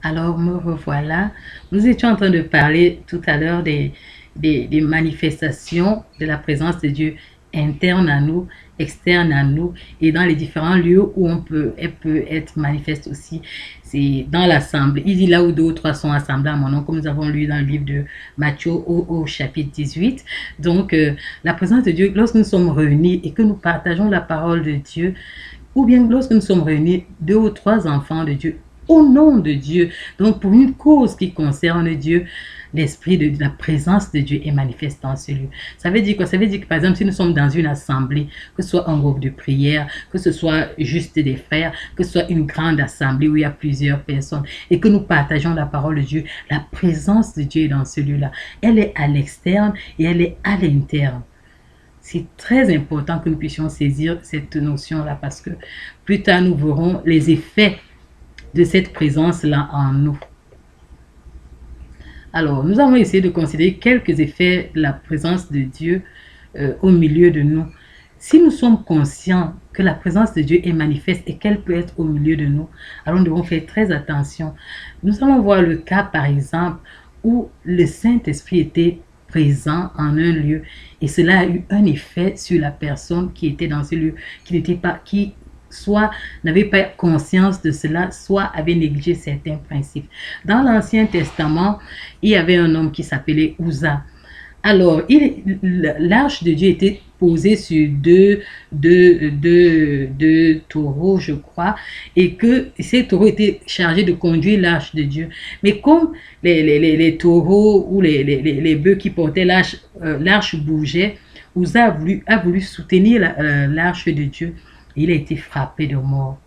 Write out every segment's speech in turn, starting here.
Alors, me revoilà. Nous étions en train de parler tout à l'heure des manifestations de la présence de Dieu interne à nous, externe à nous et dans les différents lieux où elle peut être manifeste aussi. C'est dans l'assemblée. Il dit là où deux ou trois sont assemblés à mon nom, comme nous avons lu dans le livre de Matthieu au chapitre 18. Donc, la présence de Dieu, lorsque nous sommes réunis et que nous partageons la parole de Dieu, ou bien lorsque nous sommes réunis, deux ou trois enfants de Dieu, au nom de Dieu, donc pour une cause qui concerne Dieu, l'esprit de la présence de Dieu est manifeste dans ce lieu. Ça veut dire quoi? Ça veut dire que par exemple, si nous sommes dans une assemblée, que ce soit un groupe de prière, que ce soit juste des frères, que ce soit une grande assemblée où il y a plusieurs personnes et que nous partageons la parole de Dieu, la présence de Dieu est dans ce lieu-là. Elle est à l'externe et elle est à l'interne. C'est très important que nous puissions saisir cette notion-là parce que plus tard nous verrons les effets de cette présence-là en nous. Alors, nous allons essayer de considérer quelques effets de la présence de Dieu au milieu de nous. Si nous sommes conscients que la présence de Dieu est manifeste et qu'elle peut être au milieu de nous, alors nous devons faire très attention. Nous allons voir le cas, par exemple, où le Saint-Esprit était présent en un lieu et cela a eu un effet sur la personne qui était dans ce lieu, qui soit n'avait pas conscience de cela, soit avait négligé certains principes. Dans l'Ancien Testament, il y avait un homme qui s'appelait Uza. Alors, l'arche de Dieu était posée sur deux taureaux, je crois, et que ces taureaux étaient chargés de conduire l'arche de Dieu. Mais comme les taureaux ou les bœufs qui portaient l'arche bougeaient, Uza a voulu soutenir l'arche de Dieu. Il a été frappé de mort.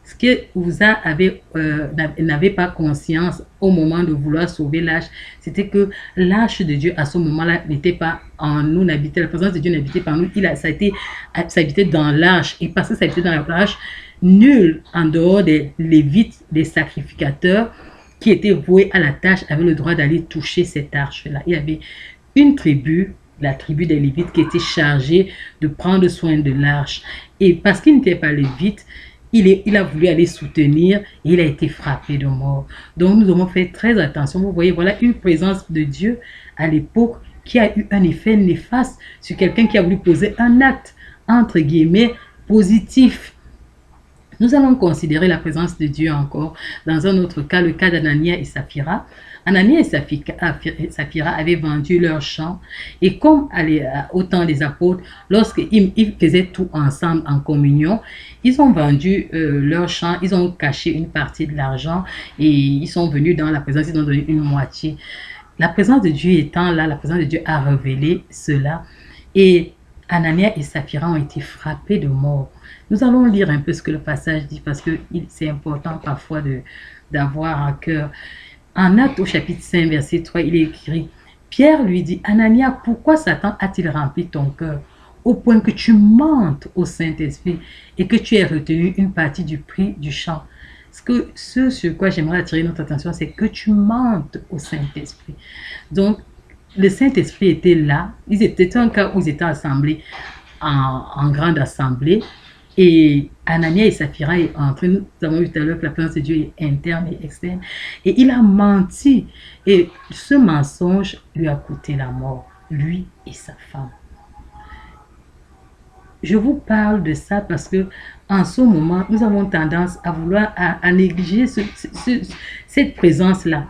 Ce que Uza n'avait pas conscience au moment de vouloir sauver l'arche, c'était que l'arche de Dieu à ce moment-là n'était pas en nous, n'habitait, la présence de Dieu n'habitait pas en nous, ça habitait dans l'arche. Et parce que ça habitait dans l'arche, nul en dehors des Lévites, des sacrificateurs qui étaient voués à la tâche avait le droit d'aller toucher cette arche-là. Il y avait une tribu, la tribu des Lévites, qui était chargée de prendre soin de l'arche. Et parce qu'il n'était pas lévite, il a voulu aller soutenir et il a été frappé de mort. Donc nous devons faire très attention. Vous voyez, voilà une présence de Dieu à l'époque qui a eu un effet néfaste sur quelqu'un qui a voulu poser un acte, entre guillemets, positif. Nous allons considérer la présence de Dieu encore dans un autre cas, le cas d'Anania et Saphira. Anania et Saphira avaient vendu leur champ et comme au temps des apôtres, lorsqu'ils faisaient tout ensemble en communion, ils ont vendu leur champ, ils ont caché une partie de l'argent et ils sont venus dans la présence, ils ont donné une moitié. La présence de Dieu étant là, la présence de Dieu a révélé cela et Anania et Saphira ont été frappés de mort. Nous allons lire un peu ce que le passage dit parce que c'est important parfois d'avoir à cœur. En Actes au chapitre 5, verset 3, il est écrit, Pierre lui dit, Anania, pourquoi Satan a-t-il rempli ton cœur au point que tu mentes au Saint-Esprit et que tu aies retenu une partie du prix du champ? Ce sur quoi j'aimerais attirer notre attention, c'est que tu mentes au Saint-Esprit. Donc, le Saint-Esprit était là. C'était un cas où ils étaient assemblés en grande assemblée. Et Anania et Saphira est entré. Nous avons vu tout à l'heure que la présence de Dieu est interne et externe. Et il a menti. Et ce mensonge lui a coûté la mort, lui et sa femme. Je vous parle de ça parce que en ce moment, nous avons tendance à vouloir à négliger cette présence-là.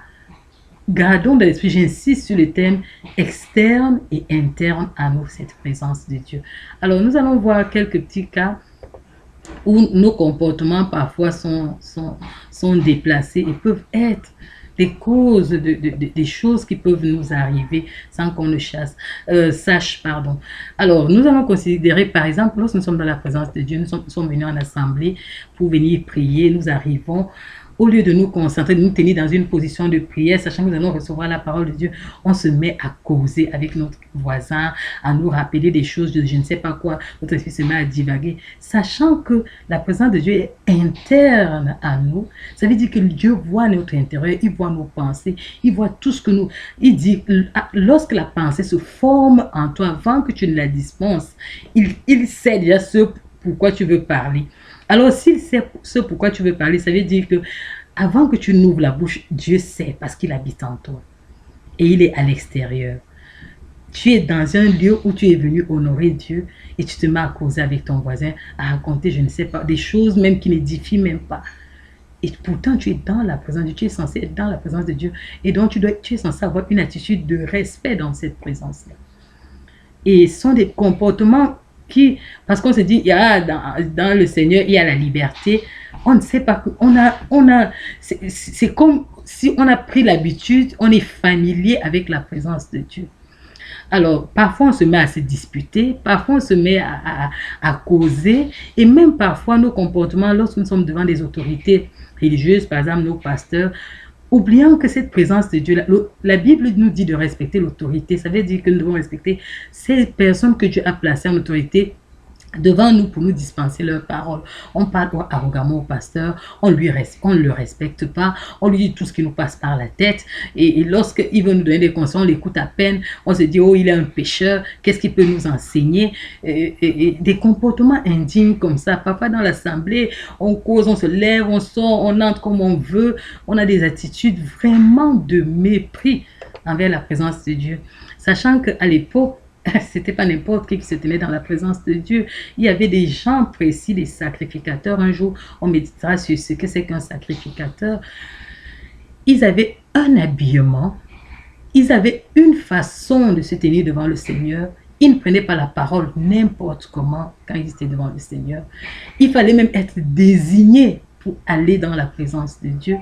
Gardons de l'esprit, j'insiste sur le thème externe et interne à nous, cette présence de Dieu. Alors, nous allons voir quelques petits cas où nos comportements parfois sont déplacés et peuvent être des causes des choses qui peuvent nous arriver sans qu'on le sache. Alors, nous allons considérer, par exemple, lorsque nous sommes dans la présence de Dieu, nous sommes venus en assemblée pour venir prier, nous arrivons. Au lieu de nous concentrer, de nous tenir dans une position de prière, sachant que nous allons recevoir la parole de Dieu, on se met à causer avec notre voisin, à nous rappeler des choses de je ne sais pas quoi. Notre esprit se met à divaguer, sachant que la présence de Dieu est interne à nous. Ça veut dire que Dieu voit notre intérieur, il voit nos pensées, il voit tout ce que nous... Il dit, lorsque la pensée se forme en toi, avant que tu ne la dispenses, il sait déjà ce pourquoi tu veux parler. Alors, s'il sait ce pourquoi tu veux parler, ça veut dire que avant que tu n'ouvres la bouche, Dieu sait parce qu'il habite en toi. Et il est à l'extérieur. Tu es dans un lieu où tu es venu honorer Dieu et tu te mets à causer avec ton voisin, à raconter, je ne sais pas, des choses même qui n'édifient même pas. Et pourtant, tu es dans la présence de Dieu, tu es censé être dans la présence de Dieu. Et donc, tu es censé avoir une attitude de respect dans cette présence-là. Et ce sont des comportements qui, parce qu'on se dit, il y a dans le Seigneur, il y a la liberté. On ne sait pas, c'est comme si on a pris l'habitude, on est familier avec la présence de Dieu. Alors, parfois, on se met à se disputer, parfois, on se met à causer, et même parfois, nos comportements, lorsque nous sommes devant des autorités religieuses, par exemple, nos pasteurs, oubliant que cette présence de Dieu, la Bible nous dit de respecter l'autorité, ça veut dire que nous devons respecter ces personnes que Dieu a placées en autorité devant nous pour nous dispenser leurs paroles. On parle arrogamment au pasteur, on ne le respecte pas, on lui dit tout ce qui nous passe par la tête, et lorsqu'il veut nous donner des conseils, on l'écoute à peine, on se dit, oh, il est un pécheur, qu'est-ce qu'il peut nous enseigner, et des comportements indignes comme ça. Parfois dans l'assemblée, on cause, on se lève, on sort, on entre comme on veut, on a des attitudes vraiment de mépris envers la présence de Dieu, sachant qu'à l'époque, c'était pas n'importe qui se tenait dans la présence de Dieu. Il y avait des gens précis, des sacrificateurs. Un jour, on méditera sur ce que c'est qu'un sacrificateur. Ils avaient un habillement, ils avaient une façon de se tenir devant le Seigneur. Ils ne prenaient pas la parole n'importe comment quand ils étaient devant le Seigneur. Il fallait même être désigné pour aller dans la présence de Dieu.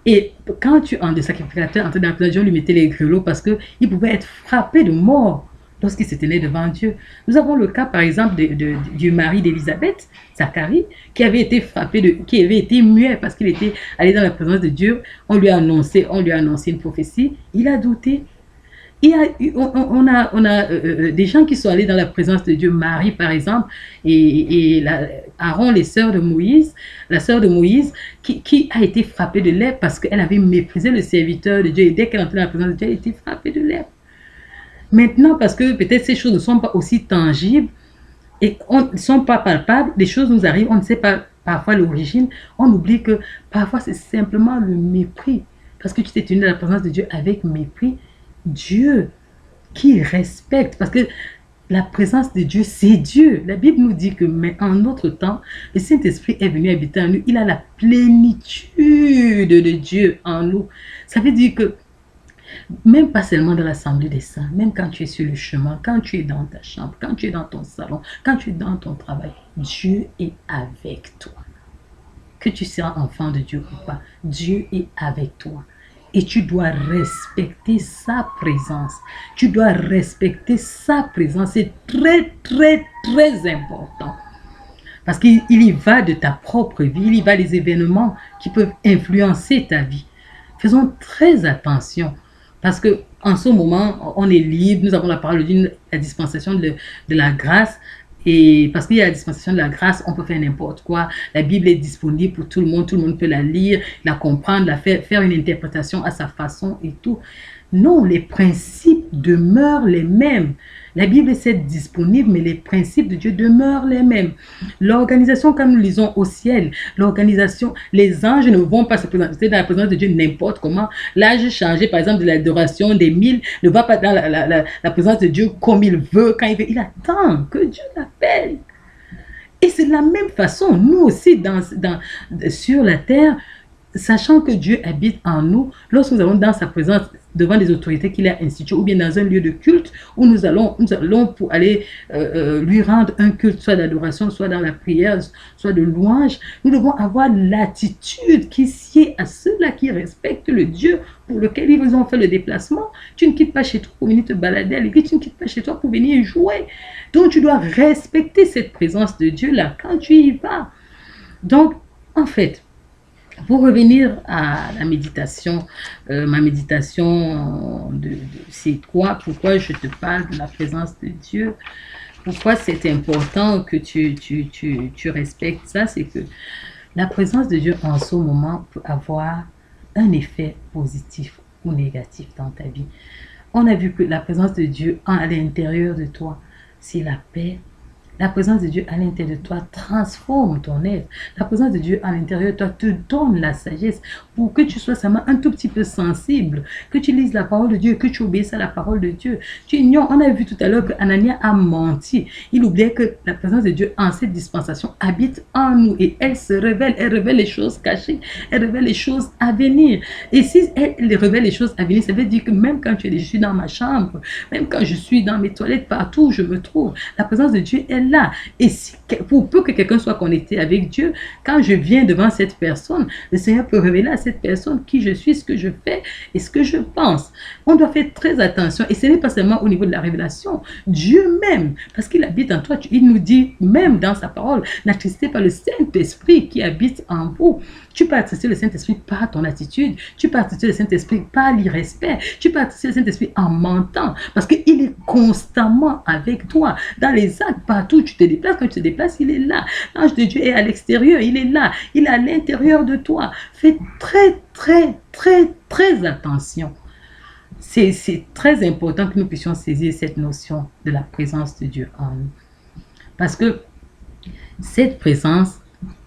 Et quand tu en de sacrificateur entrait dans la présence de Dieu, on lui mettait les grelots parce qu'il pouvait être frappé de mort lorsqu'il se tenait devant Dieu. Nous avons le cas, par exemple, du mari d'Élisabeth, Zacharie, qui avait été frappé, qui avait été muet parce qu'il était allé dans la présence de Dieu. On lui a annoncé une prophétie. Il a douté. On a des gens qui sont allés dans la présence de Dieu, Marie par exemple, et Aaron, les sœurs de Moïse, la sœur de Moïse, qui a été frappée de lèpre parce qu'elle avait méprisé le serviteur de Dieu. Et dès qu'elle entrait dans la présence de Dieu, elle a été frappée de lèpre. Maintenant, parce que peut-être ces choses ne sont pas aussi tangibles et ne sont pas palpables, les choses nous arrivent, on ne sait pas parfois l'origine, on oublie que parfois c'est simplement le mépris. Parce que tu t'es tenu dans la présence de Dieu avec mépris, Dieu qui respecte, parce que la présence de Dieu, c'est Dieu. La Bible nous dit que, mais en notre temps, le Saint-Esprit est venu habiter en nous. Il a la plénitude de Dieu en nous. Ça veut dire que même pas seulement dans l'assemblée des saints, même quand tu es sur le chemin, quand tu es dans ta chambre, quand tu es dans ton salon, quand tu es dans ton travail, Dieu est avec toi. Que tu sois enfant de Dieu ou pas, Dieu est avec toi. Et tu dois respecter sa présence. Tu dois respecter sa présence. C'est très, très, très important. Parce qu'il y va de ta propre vie, il y va des événements qui peuvent influencer ta vie. Faisons très attention. Parce qu'en ce moment, on est libre, nous avons la parole de la dispensation de la grâce. Et parce qu'il y a la dispensation de la grâce, on peut faire n'importe quoi. La Bible est disponible pour tout le monde peut la lire, la comprendre, faire une interprétation à sa façon et tout. Non, les principes demeurent les mêmes. La Bible est disponible, mais les principes de Dieu demeurent les mêmes. L'organisation, comme nous lisons au ciel, l'organisation, les anges ne vont pas se présenter dans la présence de Dieu n'importe comment. L'âge changé, par exemple, de l'adoration des 1000, ne va pas dans la présence de Dieu comme il veut, quand il veut. Il attend que Dieu l'appelle. Et c'est de la même façon, nous aussi, sur la terre, sachant que Dieu habite en nous, lorsque nous allons dans sa présence, devant des autorités qu'il a instituées, ou bien dans un lieu de culte, où nous allons pour aller lui rendre un culte, soit d'adoration, soit dans la prière, soit de louange, nous devons avoir l'attitude qui sied à ceux-là qui respectent le Dieu pour lequel ils ont fait le déplacement. Tu ne quittes pas chez toi pour venir te balader à l'église, tu ne quittes pas chez toi pour venir jouer. Donc tu dois respecter cette présence de Dieu-là quand tu y vas. Donc, en fait, pour revenir à la méditation, ma méditation, c'est quoi, pourquoi je te parle de la présence de Dieu, pourquoi c'est important que tu respectes ça, c'est que la présence de Dieu en ce moment peut avoir un effet positif ou négatif dans ta vie. On a vu que la présence de Dieu à l'intérieur de toi, c'est la paix, La présence de Dieu à l'intérieur de toi transforme ton être. La présence de Dieu à l'intérieur de toi te donne la sagesse pour que tu sois seulement un tout petit peu sensible, que tu lises la parole de Dieu, que tu obéisses à la parole de Dieu. Tu ignores, on a vu tout à l'heure que Anania a menti. Il oubliait que la présence de Dieu en cette dispensation habite en nous et elle se révèle. Elle révèle les choses cachées. Elle révèle les choses à venir. Et si elle révèle les choses à venir, ça veut dire que même quand je suis dans ma chambre, même quand je suis dans mes toilettes, partout où je me trouve, la présence de Dieu est là. Et si, pour peu que quelqu'un soit connecté avec Dieu, quand je viens devant cette personne, le Seigneur peut révéler à cette personne qui je suis, ce que je fais et ce que je pense. On doit faire très attention. Et ce n'est pas seulement au niveau de la révélation. Dieu même, parce qu'il habite en toi, il nous dit même dans sa parole, n'attristez pas le Saint-Esprit qui habite en vous. Tu peux attrister le Saint-Esprit par ton attitude, tu peux attrister le Saint-Esprit par l'irrespect, tu peux attrister le Saint-Esprit en mentant, parce qu'il est constamment avec toi. Dans les actes, partout où tu te déplaces, quand tu te déplaces, il est là. L'ange de Dieu est à l'extérieur, il est là, il est à l'intérieur de toi. Fais très attention. C'est très important que nous puissions saisir cette notion de la présence de Dieu en nous. Parce que cette présence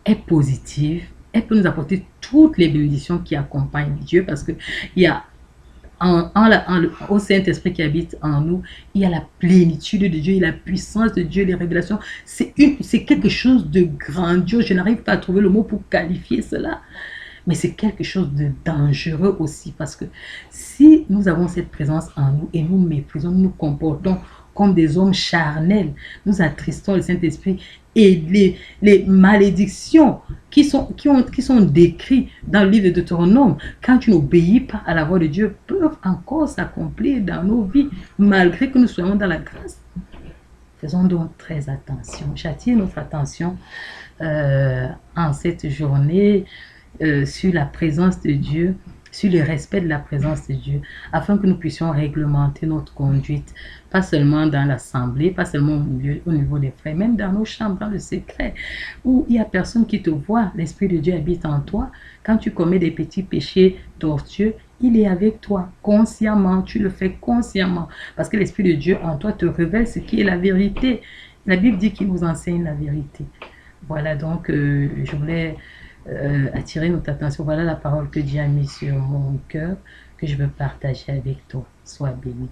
est positive, elle peut nous apporter toutes les bénédictions qui accompagnent Dieu, parce qu'il y a au Saint-Esprit qui habite en nous, il y a la plénitude de Dieu, il y a la puissance de Dieu, les révélations. C'est quelque chose de grandiose. Je n'arrive pas à trouver le mot pour qualifier cela. Mais c'est quelque chose de dangereux aussi, parce que si nous avons cette présence en nous et nous méprisons, nous nous comportons comme des hommes charnels, nous attristons le Saint-Esprit, et les malédictions qui sont décrites dans le livre de Deutéronome, quand tu n'obéis pas à la voix de Dieu, peuvent encore s'accomplir dans nos vies, malgré que nous soyons dans la grâce. Faisons donc très attention. J'attire notre attention en cette journée sur la présence de Dieu, sur le respect de la présence de Dieu, afin que nous puissions réglementer notre conduite, pas seulement dans l'assemblée, pas seulement au niveau des frères, même dans nos chambres, dans le secret, où il n'y a personne qui te voit, l'Esprit de Dieu habite en toi. Quand tu commets des petits péchés tortueux, il est avec toi, consciemment, tu le fais consciemment, parce que l'Esprit de Dieu en toi te révèle ce qui est la vérité. La Bible dit qu'il nous enseigne la vérité. Voilà, donc je voulais attirer notre attention. Voilà la parole que Dieu a mise sur mon cœur, que je veux partager avec toi. Sois béni.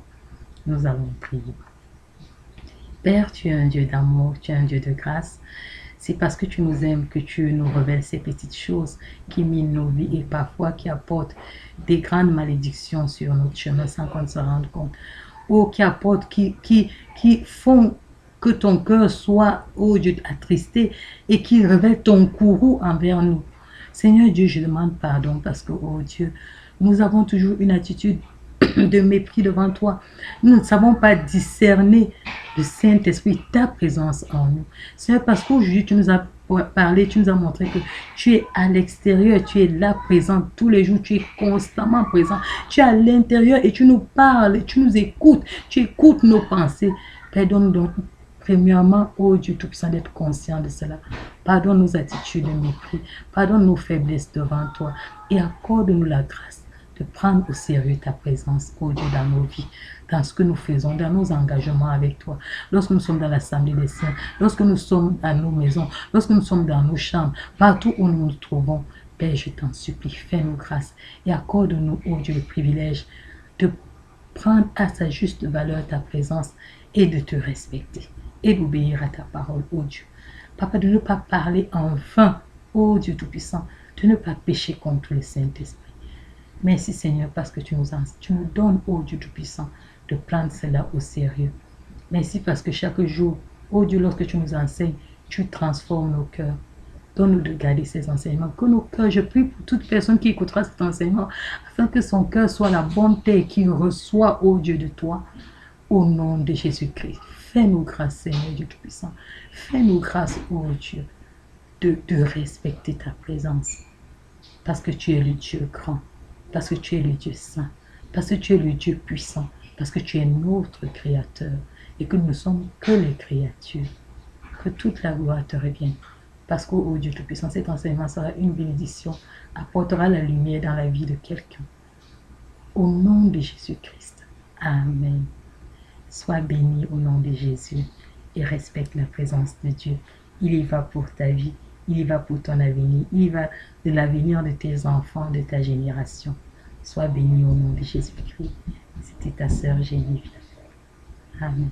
Nous allons prier. Père, tu es un Dieu d'amour, tu es un Dieu de grâce. C'est parce que tu nous aimes que tu nous révèles ces petites choses qui minent nos vies et parfois qui apportent des grandes malédictions sur notre chemin sans qu'on se rende compte. Ou qui apportent, qui font que ton cœur soit, oh Dieu, attristé et qui révèle ton courroux envers nous. Seigneur Dieu, je demande pardon parce que, oh Dieu, nous avons toujours une attitude de mépris devant toi. Nous ne savons pas discerner le Saint-Esprit, ta présence en nous. Seigneur, parce qu'aujourd'hui, tu nous as parlé, tu nous as montré que tu es à l'extérieur, tu es là présent tous les jours, tu es constamment présent. Tu es à l'intérieur et tu nous parles, tu nous écoutes, tu écoutes nos pensées. Pardonne donc. Premièrement, oh Dieu Tout-Puissant, d'être conscient de cela. Pardonne nos attitudes de mépris. Pardonne nos faiblesses devant toi. Et accorde-nous la grâce de prendre au sérieux ta présence, oh Dieu, dans nos vies, dans ce que nous faisons, dans nos engagements avec toi. Lorsque nous sommes dans l'assemblée des saints, lorsque nous sommes dans nos maisons, lorsque nous sommes dans nos chambres, partout où nous nous trouvons, Père, je t'en supplie, fais-nous grâce et accorde-nous, oh Dieu, le privilège de prendre à sa juste valeur ta présence et de te respecter et d'obéir à ta parole, oh Dieu. Papa, de ne pas parler en vain, oh Dieu Tout-Puissant, de ne pas pécher contre le Saint-Esprit. Merci Seigneur parce que tu nous donnes, oh Dieu Tout-Puissant, de prendre cela au sérieux. Merci parce que chaque jour, oh Dieu, lorsque tu nous enseignes, tu transformes nos cœurs. Donne-nous de garder ces enseignements. Que nos cœurs, je prie pour toute personne qui écoutera cet enseignement, afin que son cœur soit la bonne terre qu'il reçoit, oh Dieu, de toi, au nom de Jésus-Christ. Fais-nous grâce, Seigneur Dieu Tout-Puissant. Fais-nous grâce, oh Dieu, de respecter ta présence. Parce que tu es le Dieu grand. Parce que tu es le Dieu saint. Parce que tu es le Dieu puissant. Parce que tu es notre Créateur. Et que nous ne sommes que les créatures. Que toute la gloire te revienne. Parce que, oh Dieu Tout-Puissant, cet enseignement sera une bénédiction. Apportera la lumière dans la vie de quelqu'un. Au nom de Jésus-Christ. Amen. Sois béni au nom de Jésus. et respecte la présence de Dieu. Il y va pour ta vie, il y va pour ton avenir, il y va de l'avenir de tes enfants, de ta génération. Sois béni au nom de Jésus-Christ. C'était ta sœur Généviève. Amen.